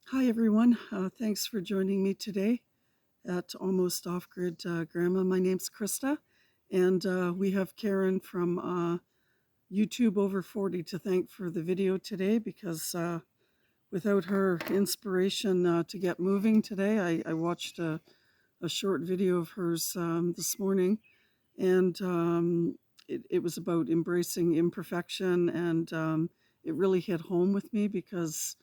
Hi everyone, thanks for joining me today at Almost Off-Grid Grandma. My name's Krista, and we have Karen from YouTube Over 40 to thank for the video today because without her inspiration to get moving today, I watched a short video of hers this morning, and it was about embracing imperfection, and it really hit home with me because,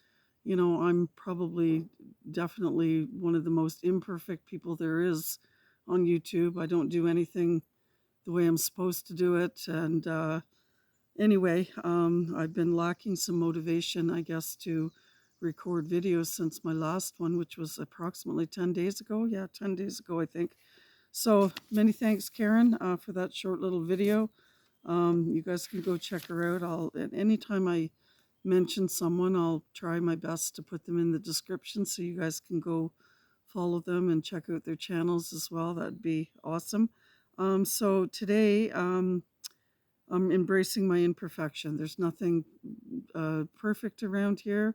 I'm probably definitely one of the most imperfect people there is on YouTube. I don't do anything the way I'm supposed to do it, and anyway, I've been lacking some motivation, I guess, to record videos since my last one, which was approximately 10 days ago. Yeah, 10 days ago, I think. So many thanks, Karen, for that short little video. You guys can go check her out. At any time I mention someone, I'll try my best to put them in the description so you guys can go follow them and check out their channels as well. That'd be awesome. So today, I'm embracing my imperfection. There's nothing perfect around here.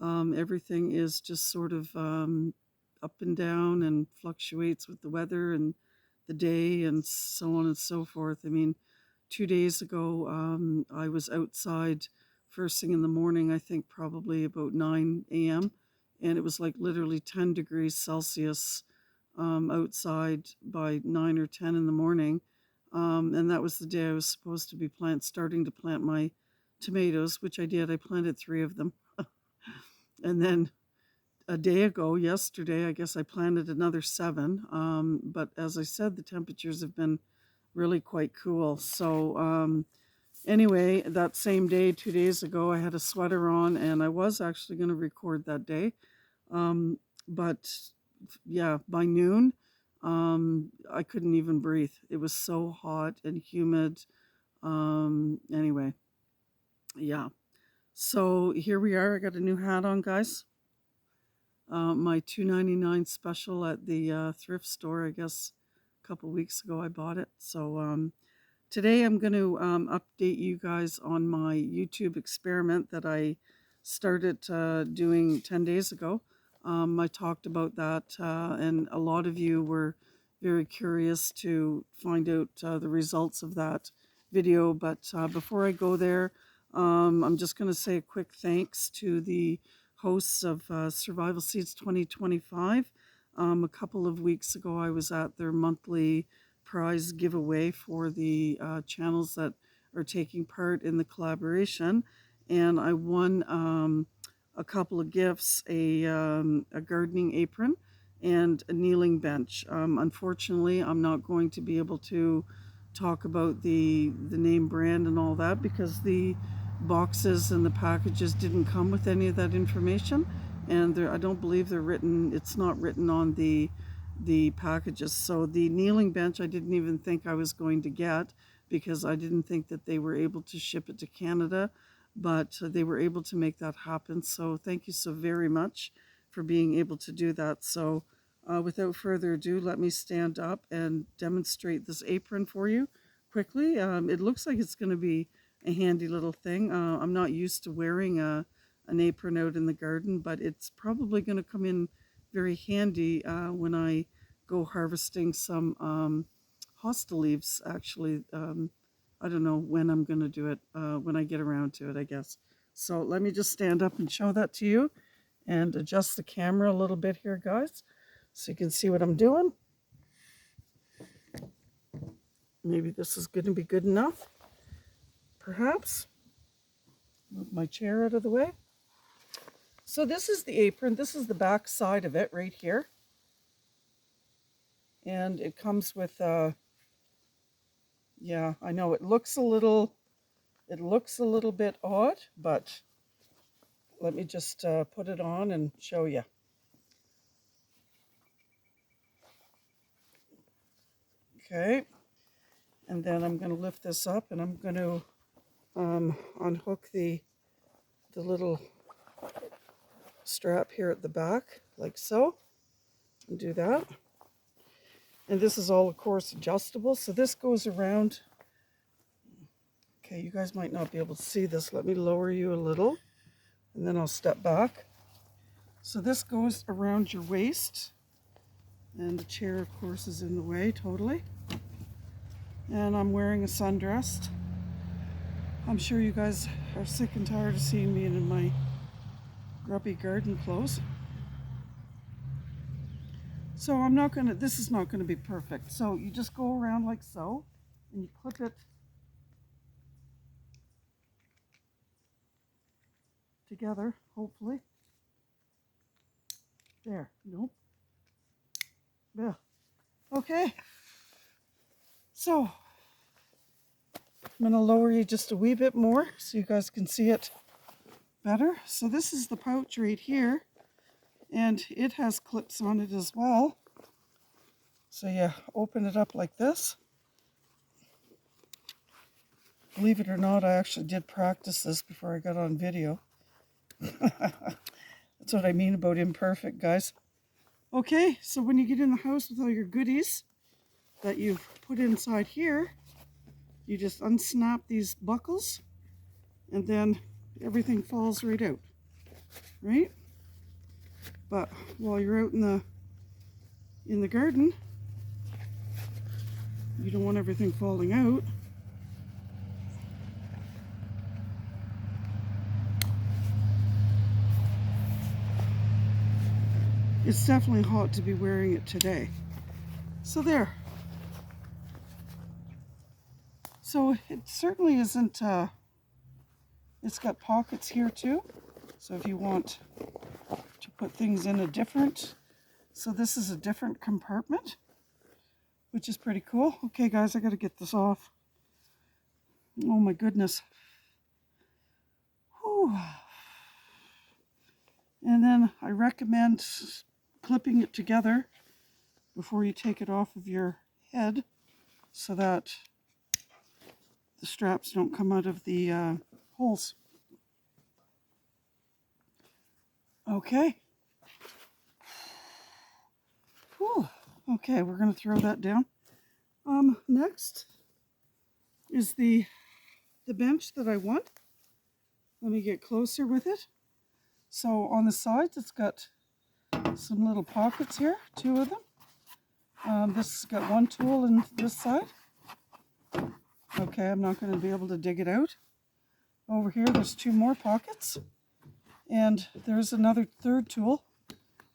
Everything is just sort of up and down and fluctuates with the weather and the day and so on and so forth. I mean, 2 days ago, I was outside first thing in the morning, I think probably about 9 a.m., and it was like literally 10 degrees Celsius outside by 9 or 10 in the morning. And that was the day I was supposed to be starting to plant my tomatoes, which I did. I planted 3 of them. And then a day ago, yesterday, I guess I planted another 7. But as I said, the temperatures have been really quite cool. So anyway, that same day, 2 days ago, I had a sweater on, and I was actually going to record that day. But yeah, by noon, I couldn't even breathe. It was so hot and humid. Anyway, yeah. So here we are. I got a new hat on, guys. My $2.99 special at the thrift store. I guess a couple weeks ago I bought it. So today I'm going to update you guys on my YouTube experiment that I started doing 10 days ago. I talked about that, and a lot of you were very curious to find out the results of that video. But before I go there, I'm just going to say a quick thanks to the hosts of Survival Seeds 2025. A couple of weeks ago, I was at their monthly prize giveaway for the channels that are taking part in the collaboration, and I won a couple of gifts, a gardening apron and a kneeling bench. Unfortunately, I'm not going to be able to talk about the name brand and all that because the boxes and the packages didn't come with any of that information, and I don't believe they're written. It's not written on the packages. So the kneeling bench I didn't even think I was going to get because I didn't think that they were able to ship it to Canada, but they were able to make that happen. So thank you so very much for being able to do that. So without further ado, let me stand up and demonstrate this apron for you quickly. It looks like it's going to be a handy little thing. I'm not used to wearing an apron out in the garden, but it's probably going to come in very handy when I go harvesting some hosta leaves. Actually, I don't know when I'm going to do it, when I get around to it, I guess. So let me just stand up and show that to you and adjust the camera a little bit here, guys, so you can see what I'm doing. Maybe this is going to be good enough, perhaps. Move my chair out of the way. So this is the apron. This is the back side of it right here. And it comes with, yeah, I know it looks a little bit odd, but let me just put it on and show you. Okay, and then I'm going to lift this up and I'm going to unhook the little strap here at the back, like so, and do that. And this is all, of course, adjustable, so this goes around. Okay, you guys might not be able to see this. Let me lower you a little, and then I'll step back. So this goes around your waist, and the chair of course is in the way totally. And I'm wearing a sundress. I'm sure you guys are sick and tired of seeing me in my grubby garden clothes. So this is not gonna be perfect. So you just go around like so, and you clip it together, hopefully. There, nope. Yeah. Okay. So I'm gonna lower you just a wee bit more so you guys can see it better. So this is the pouch right here, and it has clips on it as well. So you open it up like this. Believe it or not, I actually did practice this before I got on video. That's what I mean about imperfect, guys. Okay, so when you get in the house with all your goodies that you've put inside here, you just unsnap these buckles, and then everything falls right out, right? But while you're out in the garden, you don't want everything falling out. It's definitely hot to be wearing it today. So there. So it certainly isn't, it's got pockets here too. So if you want to put things in a different, so this is a different compartment, which is pretty cool. Okay guys, I gotta get this off. Oh my goodness. Whew. And then I recommend clipping it together before you take it off of your head so that the straps don't come out of the holes. Okay. Whew. Okay, we're going to throw that down. Next is the bench that I want. Let me get closer with it. So on the sides, it's got some little pockets here, 2 of them. This has got 1 tool in this side. Okay, I'm not going to be able to dig it out. Over here, there's 2 more pockets. And there's another 3rd tool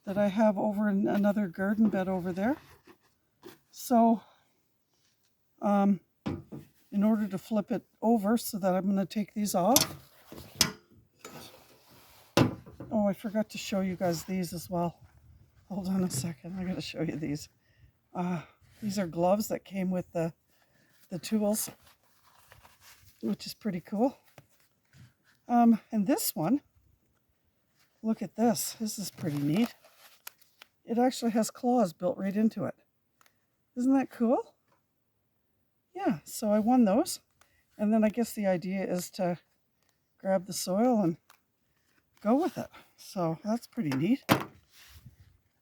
that I have over in another garden bed over there. So, in order to flip it over so that I'm going to take these off. Oh, I forgot to show you guys these as well. Hold on a second, I got to show you these. These are gloves that came with the tools, which is pretty cool. And this one, look at this. This is pretty neat. It actually has claws built right into it. Isn't that cool? Yeah, so I won those. And then I guess the idea is to grab the soil and go with it. So that's pretty neat.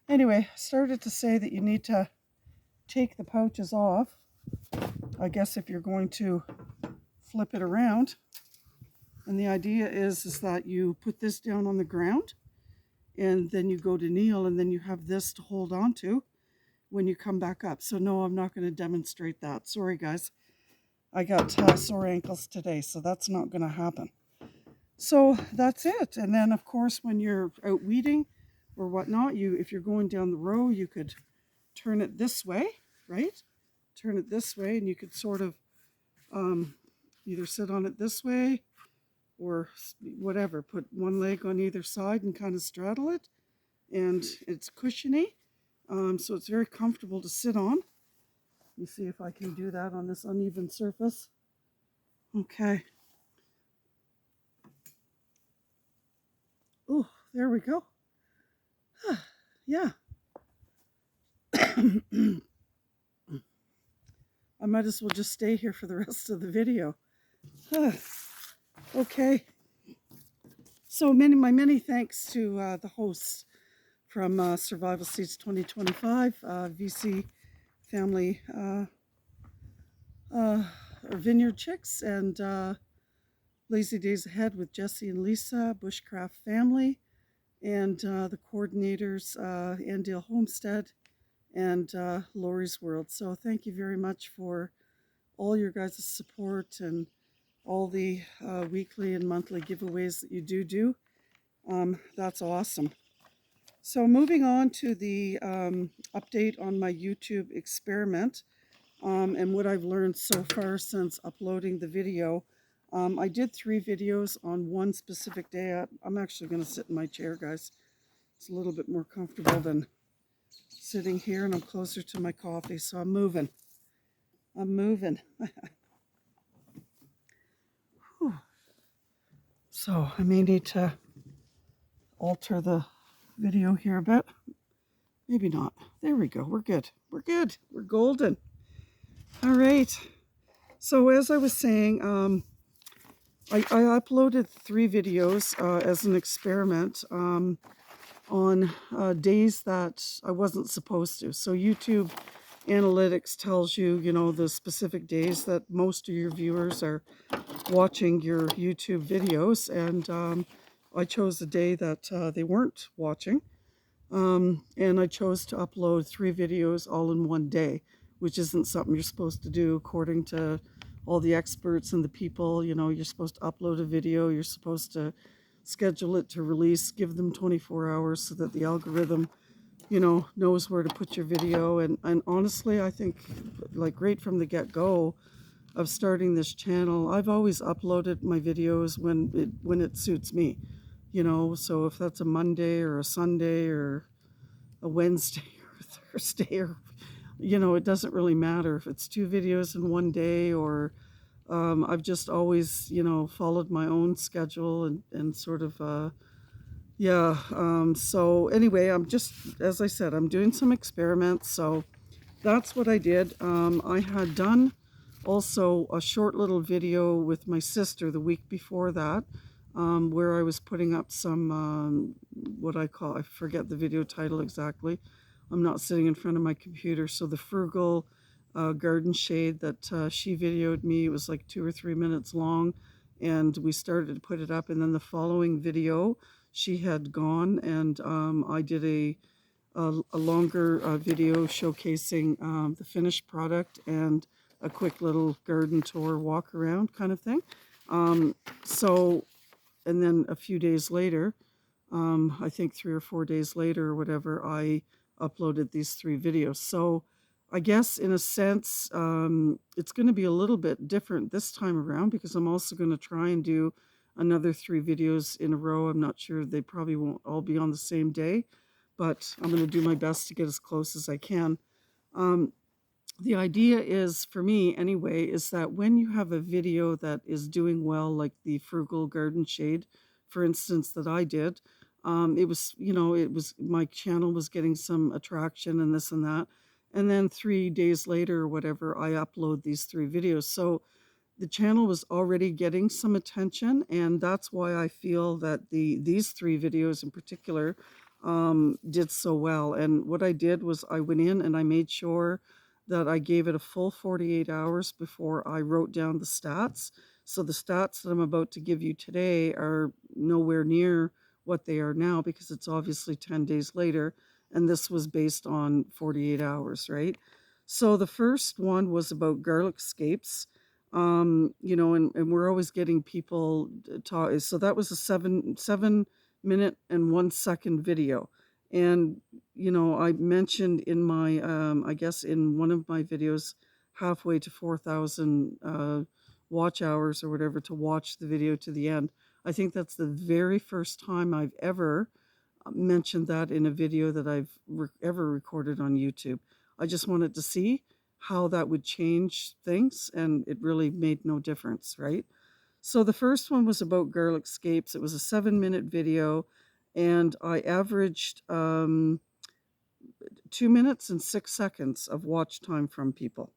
Anyway, I started to say that you need to take the pouches off. I guess if you're going to flip it around. And the idea is that you put this down on the ground and then you go to kneel and then you have this to hold on to when you come back up. So no, I'm not going to demonstrate that. Sorry guys. I got sore ankles today, so that's not going to happen. So that's it. And then of course when you're out weeding or whatnot, if you're going down the row, you could turn it this way, right? Turn it this way and you could sort of either sit on it this way or whatever. Put one leg on either side and kind of straddle it. And it's cushiony, so it's very comfortable to sit on. Let me see if I can do that on this uneven surface. Okay. Oh, there we go. Yeah. I might as well just stay here for the rest of the video. Okay. So many thanks to the hosts from Survival Seeds 2025, VC Family Vineyard Chicks, and Lazy Days Ahead with Jesse and Lisa, Bushcraft Family, and the coordinators, Andale Homestead and Lori's World. So thank you very much for all your guys' support and all the weekly and monthly giveaways that you do. That's awesome. So moving on to the update on my YouTube experiment and what I've learned so far since uploading the video. I did 3 videos on one specific day. I'm actually going to sit in my chair, guys. It's a little bit more comfortable than sitting here, and I'm closer to my coffee, so I'm moving. So I may need to alter the video here a bit. Maybe not. There we go. We're good. We're good. We're golden. All right. So as I was saying, I uploaded 3 videos as an experiment on days that I wasn't supposed to. So YouTube analytics tells you, you know, the specific days that most of your viewers are watching your YouTube videos, and I chose a day that they weren't watching, and I chose to upload 3 videos all in one day, which isn't something you're supposed to do according to all the experts and the people. You know, you're supposed to upload a video, you're supposed to schedule it to release, give them 24 hours so that the algorithm, you know, knows where to put your video. And honestly, I think, like, right from the get-go of starting this channel, I've always uploaded my videos when it suits me, you know. So if that's a Monday or a Sunday or a Wednesday or a Thursday, or, you know, it doesn't really matter if it's 2 videos in one day, or I've just always, you know, followed my own schedule and sort of so anyway, I'm just, as I said, I'm doing some experiments. So that's what I did. I had done also a short little video with my sister the week before that, where I was putting up some, what I forget the video title exactly. I'm not sitting in front of my computer. So the frugal garden shade that she videoed me, it was like 2 or 3 minutes long, and we started to put it up. And then the following video, she had gone, and I did a longer video showcasing the finished product and a quick little garden tour walk around kind of thing. So, and then a few days later, I think 3 or 4 days later or whatever, I uploaded these 3 videos. So I guess in a sense, it's going to be a little bit different this time around, because I'm also going to try and do another 3 videos in a row. I'm not sure, they probably won't all be on the same day, but I'm going to do my best to get as close as I can. The idea is, for me anyway, is that when you have a video that is doing well, like the frugal garden shade, for instance, that I did, it was, you know, it was, my channel was getting some attraction and this and that. And then 3 days later or whatever, I upload these 3 videos. So the channel was already getting some attention, and that's why I feel that these 3 videos in particular did so well. And what I did was I went in and I made sure that I gave it a full 48 hours before I wrote down the stats. So the stats that I'm about to give you today are nowhere near what they are now, because it's obviously 10 days later, and this was based on 48 hours, right? So the first one was about garlic scapes. You know, and we're always getting people talk. So that was a 7 minute and 1 second video. And, you know, I mentioned in my, I guess in one of my videos, halfway to 4,000 watch hours or whatever to watch the video to the end. I think that's the very first time I've ever mentioned that in a video that I've ever recorded on YouTube. I just wanted to see how that would change things, and it really made no difference, right? So the first one was about garlic scapes. It was a 7-minute video, and I averaged 2 minutes and 6 seconds of watch time from people.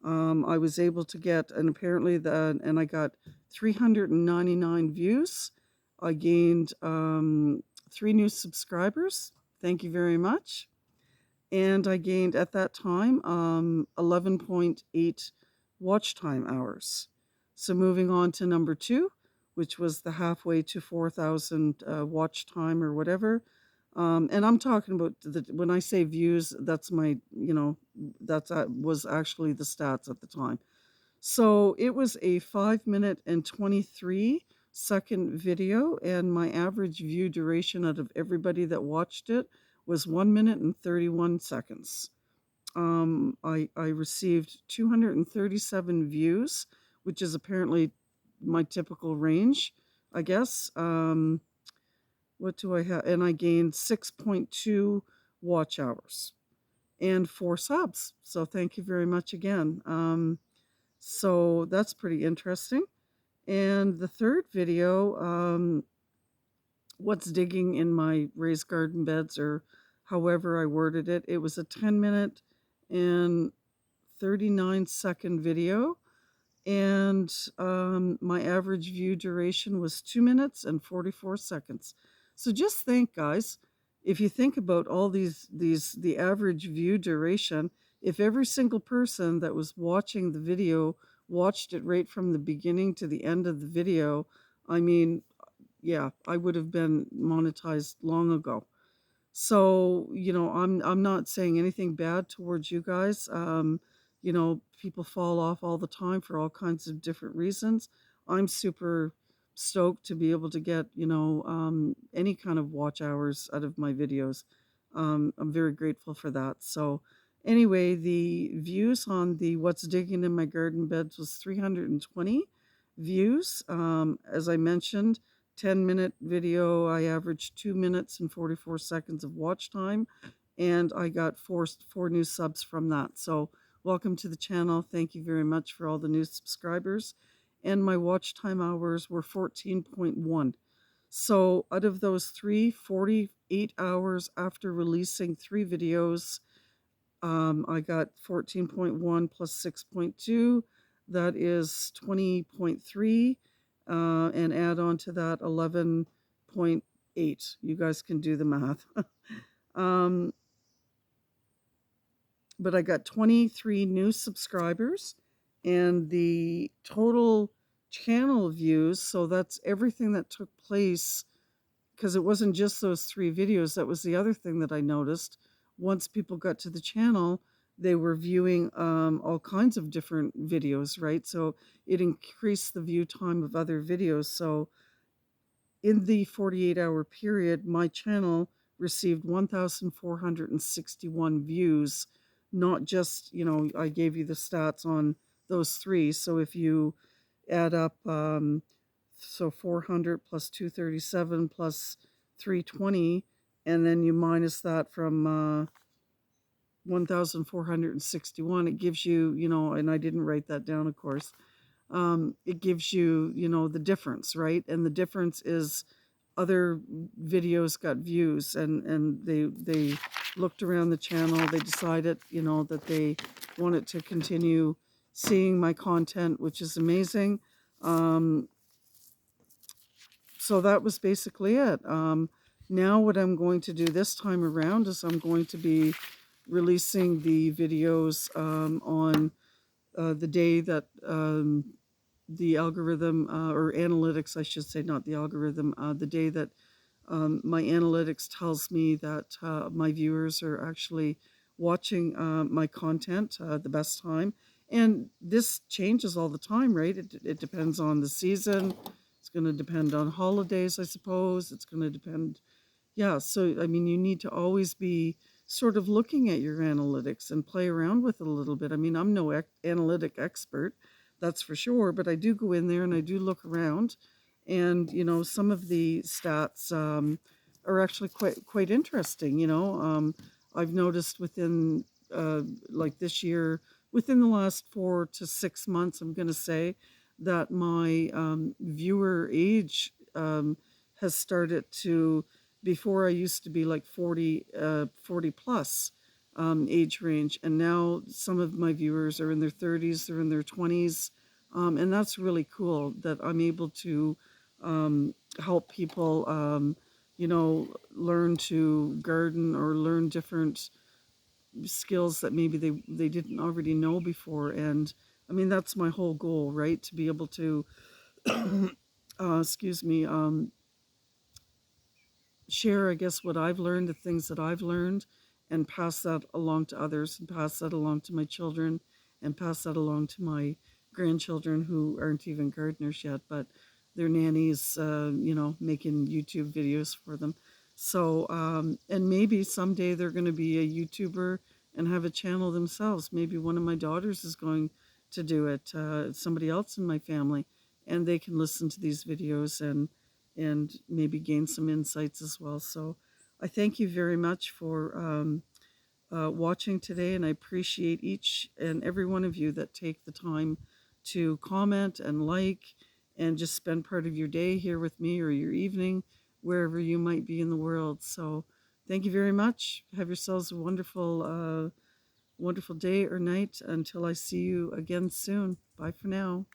I was able to get, and apparently and I got 399 views. I gained 3 new subscribers. Thank you very much. And I gained at that time 11.8 watch time hours. So moving on to number 2 which was the halfway to 4,000 watch time or whatever. And I'm talking about when I say views, that's my, that's was actually the stats at the time. So it was a 5 minute and 23-second video, and my average view duration out of everybody that watched it was 1 minute and 31 seconds. I received 237 views, which is apparently my typical range, I guess. What do I have? And I gained 6.2 watch hours and 4 subs. So thank you very much again. So that's pretty interesting. And the third video, what's digging in my raised garden beds, or however I worded it, it was a 10-minute and 39-second video. And my average view duration was 2 minutes and 44 seconds. So just think, guys, if you think about all the average view duration, if every single person that was watching the video watched it right from the beginning to the end of the video, I mean, yeah, I would have been monetized long ago. So, I'm not saying anything bad towards you guys. People fall off all the time for all kinds of different reasons. I'm super stoked to be able to get, any kind of watch hours out of my videos. I'm very grateful for that. So, anyway, the views on the What's Digging in My Garden Beds was 320 views. As I mentioned, 10-minute video, I averaged 2 minutes and 44 seconds of watch time, and I got four new subs from that. So welcome to the channel. Thank you very much for all the new subscribers. And my watch time hours were 14.1. So out of those 48 hours after releasing 3 videos, I got 14.1 plus 6.2. That is 20.3. And add on to that 11.8. You guys can do the math. But I got 23 new subscribers, and the total channel views, so that's everything that took place, because it wasn't just those 3 videos. That was the other thing that I noticed. Once people got to the channel, they were viewing all kinds of different videos, right? So it increased the view time of other videos. So in the 48-hour period, my channel received 1,461 views. Not just, I gave you the stats on those 3. So if you add up, so 400 plus 237 plus 320, and then you minus that from 1,461, it gives you, and I didn't write that down, of course. It gives you, the difference, right? And the difference is other videos got views, and they looked around the channel. They decided, that they wanted to continue seeing my content, which is amazing. So that was basically it. Now what I'm going to do this time around is I'm going to be releasing the videos on the day that the algorithm, or analytics, I should say, not the algorithm, the day that my analytics tells me that my viewers are actually watching my content the best time. And this changes all the time, right? It depends on the season. It's going to depend on holidays, I suppose. It's going to depend. Yeah, so I mean, you need to always be sort of looking at your analytics and play around with it a little bit. I mean, I'm no analytic expert, that's for sure, but I do go in there and I do look around, and some of the stats are actually quite interesting. I've noticed within like this year, within the last 4 to 6 months, I'm going to say that my viewer age has started to, before I used to be like 40 plus age range, and now some of my viewers are in their 30s, they're in their 20s, and that's really cool that I'm able to help people learn to garden or learn different skills that maybe they didn't already know before. And I mean, that's my whole goal, right? To be able to excuse me, share, I guess, what I've learned, the things that I've learned, and pass that along to others, and pass that along to my children, and pass that along to my grandchildren who aren't even gardeners yet, but their nannies, making YouTube videos for them. So, and maybe someday they're going to be a YouTuber and have a channel themselves. Maybe one of my daughters is going to do it, somebody else in my family, and they can listen to these videos and maybe gain some insights as well. So I thank you very much for watching today, and I appreciate each and every one of you that take the time to comment and like and just spend part of your day here with me or your evening, wherever you might be in the world. So thank you very much. Have yourselves a wonderful day or night until I see you again soon. Bye for now.